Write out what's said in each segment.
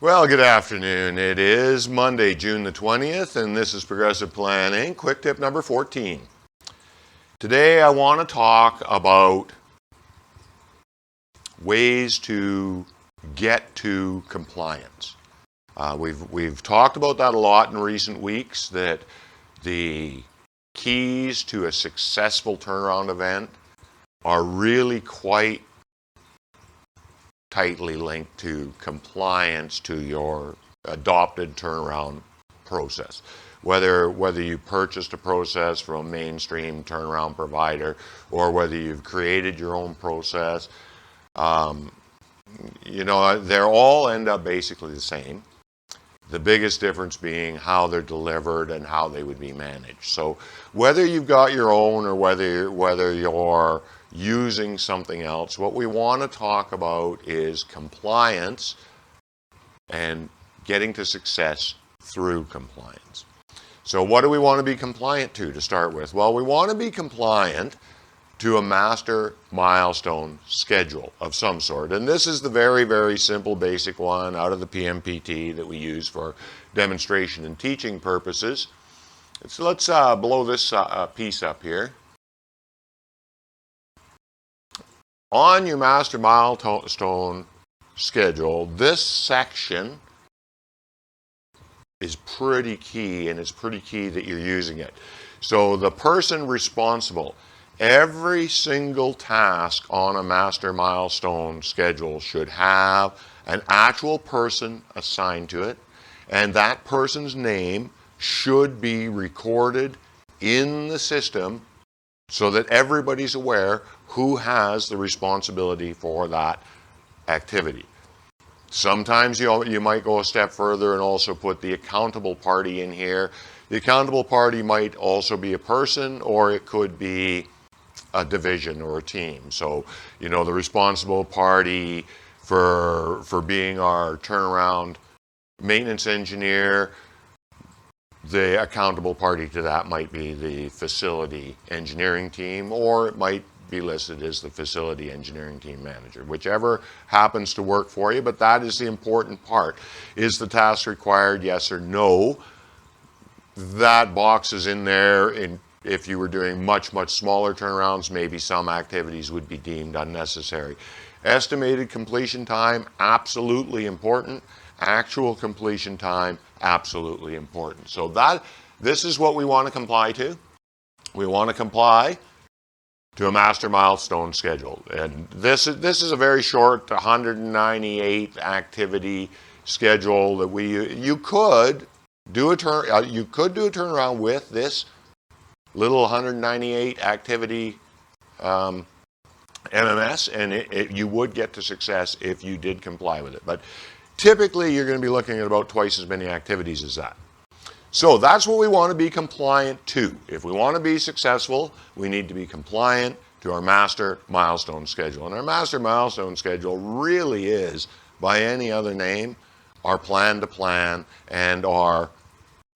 Well, good afternoon. It is Monday, June the 20th, and this is Progressive Planning, quick tip number 14. Today I want to talk about ways to get to compliance. We've talked about that a lot in recent weeks, that the keys to a successful turnaround event are really quite tightly linked to compliance to your adopted turnaround process. Whether you purchased a process from a mainstream turnaround provider or whether you've created your own process, they all end up basically the same. The biggest difference being how they're delivered and how they would be managed. So whether you've got your own or whether you're using something else, what we want to talk about is compliance and getting to success through compliance. So what do we want to be compliant to start with? Well, we want to be compliant to a Master Milestone Schedule of some sort. And this is the very, very simple basic one out of the PMPT that we use for demonstration and teaching purposes. So let's blow this piece up here. On your Master Milestone Schedule, this section is pretty key, and it's pretty key that you're using it. So the person responsible, every single task on a Master Milestone Schedule should have an actual person assigned to it, and that person's name should be recorded in the system so that everybody's aware who has the responsibility for that activity. Sometimes you might go a step further and also put the accountable party in here. The accountable party might also be a person, or it could be a division or a team. So, the responsible party for being our turnaround maintenance engineer, the accountable party to that might be the facility engineering team, or it might be listed as the facility engineering team manager, whichever happens to work for you. But that is the important part. Is the task required, yes or no? That box is in there. If you were doing much, much smaller turnarounds, maybe some activities would be deemed unnecessary. Estimated completion time, absolutely important. Actual completion time, absolutely important. So this is what we want to comply to. We want to comply to a Master Milestone Schedule. And this is a very short 198 activity schedule that you could do a turnaround with this little 198 activity MMS, and you would get to success if you did comply with it. But typically, you're going to be looking at about twice as many activities as that. So that's what we want to be compliant to. If we want to be successful, we need to be compliant to our Master Milestone Schedule. And our Master Milestone Schedule really is, by any other name, our plan to plan and our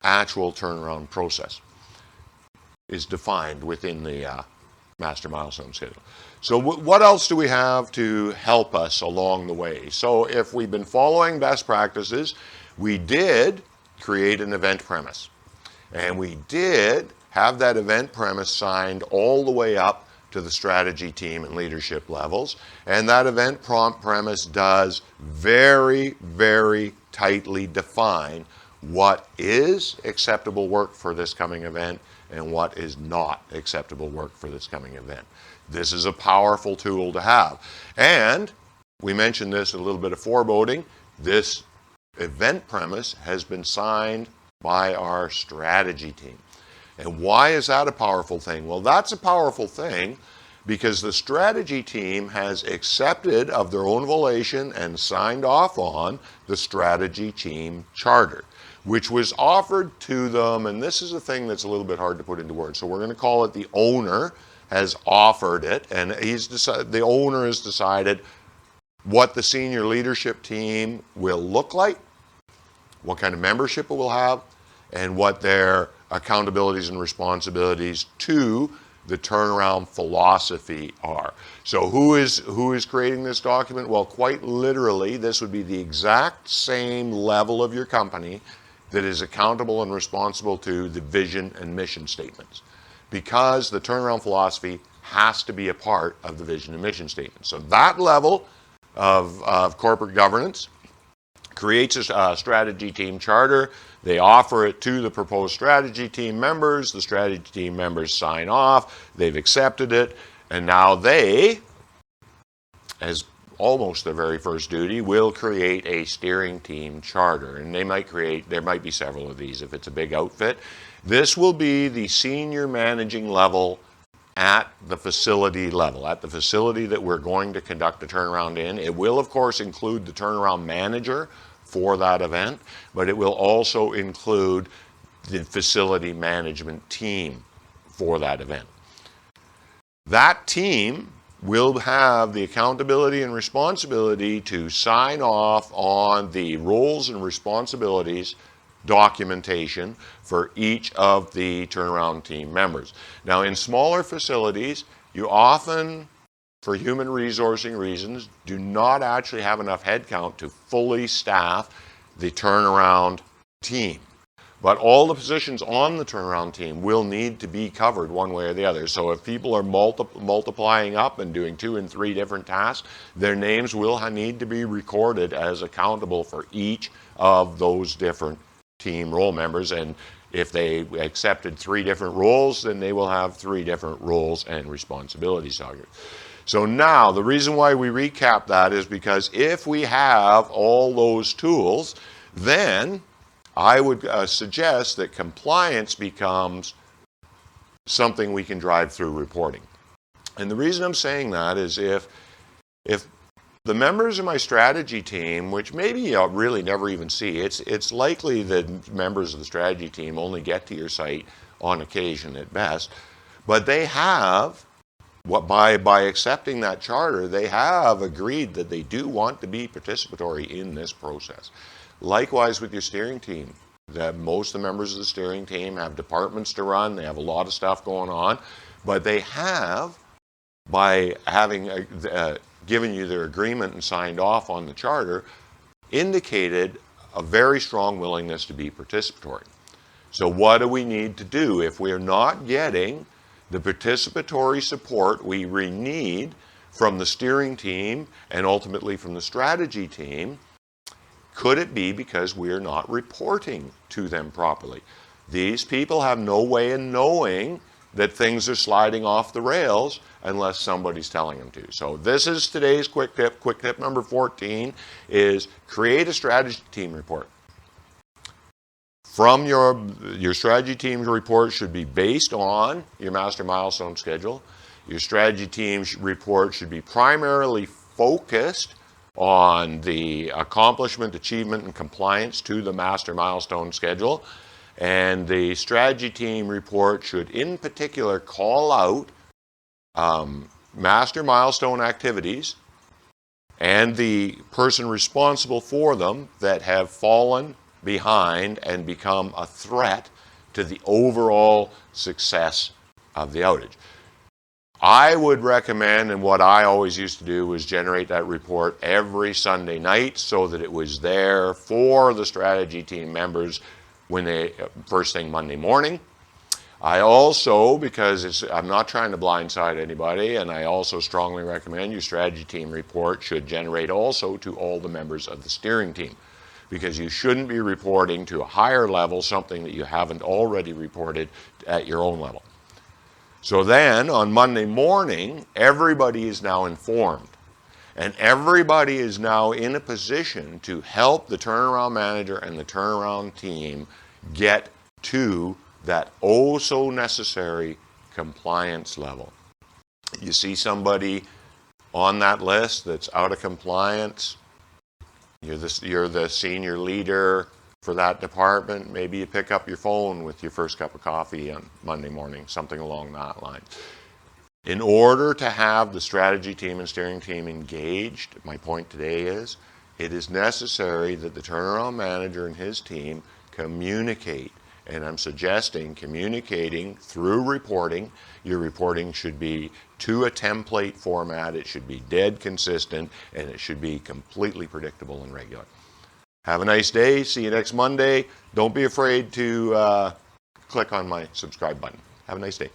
actual turnaround process is defined within the Master Milestone Schedule. So what else do we have to help us along the way? So if we've been following best practices, we did create an event premise. And we did have that event premise signed all the way up to the strategy team and leadership levels. And that event premise does very, very tightly define what is acceptable work for this coming event and what is not acceptable work for this coming event. This is a powerful tool to have. And we mentioned this a little bit of foreboding. This event premise has been signed by our strategy team. And why is that a powerful thing? Well, that's a powerful thing because the strategy team has accepted of their own volition and signed off on the strategy team charter, which was offered to them. And this is a thing that's a little bit hard to put into words. So we're going to call it the owner has offered it, and the owner has decided what the senior leadership team will look like, what kind of membership it will have, and what their accountabilities and responsibilities to the turnaround philosophy are. So who is creating this document? Well, quite literally, this would be the exact same level of your company that is accountable and responsible to the vision and mission statements, because the turnaround philosophy has to be a part of the vision and mission statement. So that level of corporate governance creates a strategy team charter. They offer it to the proposed strategy team members. The strategy team members sign off. They've accepted it. And now they, as almost their very first duty, will create a steering team charter. And they might create, there might be several of these if it's a big outfit. This will be the senior managing level at the facility level, at the facility that we're going to conduct the turnaround in. It will, of course, include the turnaround manager for that event, but it will also include the facility management team for that event. That team will have the accountability and responsibility to sign off on the roles and responsibilities documentation for each of the turnaround team members. Now, in smaller facilities, you often, for human resourcing reasons, do not actually have enough headcount to fully staff the turnaround team. But all the positions on the turnaround team will need to be covered one way or the other. So if people are multiplying up and doing 2 and 3 different tasks, their names will need to be recorded as accountable for each of those different team role members. And if they accepted 3 different roles, then they will have 3 different roles and responsibilities. So now, the reason why we recap that is because if we have all those tools, then I would suggest that compliance becomes something we can drive through reporting. And the reason I'm saying that is if the members of my strategy team, which maybe you really never even see, it's likely that members of the strategy team only get to your site on occasion at best, but they have, by accepting that charter, they have agreed that they do want to be participatory in this process. Likewise with your steering team, that most of the members of the steering team have departments to run, they have a lot of stuff going on, but they have, by having given you their agreement and signed off on the charter, indicated a very strong willingness to be participatory. So what do we need to do if we're not getting the participatory support we need from the steering team and ultimately from the strategy team? Could it be because we're not reporting to them properly? These people have no way of knowing that things are sliding off the rails unless somebody's telling them to. So this is today's quick tip. Quick tip number 14 is create a strategy team report. From your strategy team report should be based on your Master Milestone Schedule. Your strategy team report should be primarily focused on the accomplishment, achievement, and compliance to the Master Milestone Schedule. And the strategy team report should in particular call out Master Milestone activities and the person responsible for them that have fallen behind and become a threat to the overall success of the outage. I would recommend, and what I always used to do was generate that report every Sunday night so that it was there for the strategy team members when they first thing Monday morning. I also, because I'm not trying to blindside anybody, and I also strongly recommend your strategy team report should generate also to all the members of the steering team, because you shouldn't be reporting to a higher level something that you haven't already reported at your own level. So then on Monday morning, everybody is now informed. And everybody is now in a position to help the turnaround manager and the turnaround team get to that oh so necessary compliance level. You see somebody on that list that's out of compliance, you're the senior leader for that department, maybe you pick up your phone with your first cup of coffee on Monday morning, something along that line. In order to have the strategy team and steering team engaged, my point today is, it is necessary that the turnaround manager and his team communicate And I'm suggesting communicating through reporting. Your reporting should be to a template format. It should be dead consistent, and it should be completely predictable and regular. Have a nice day. See you next Monday. Don't be afraid to click on my subscribe button. Have a nice day.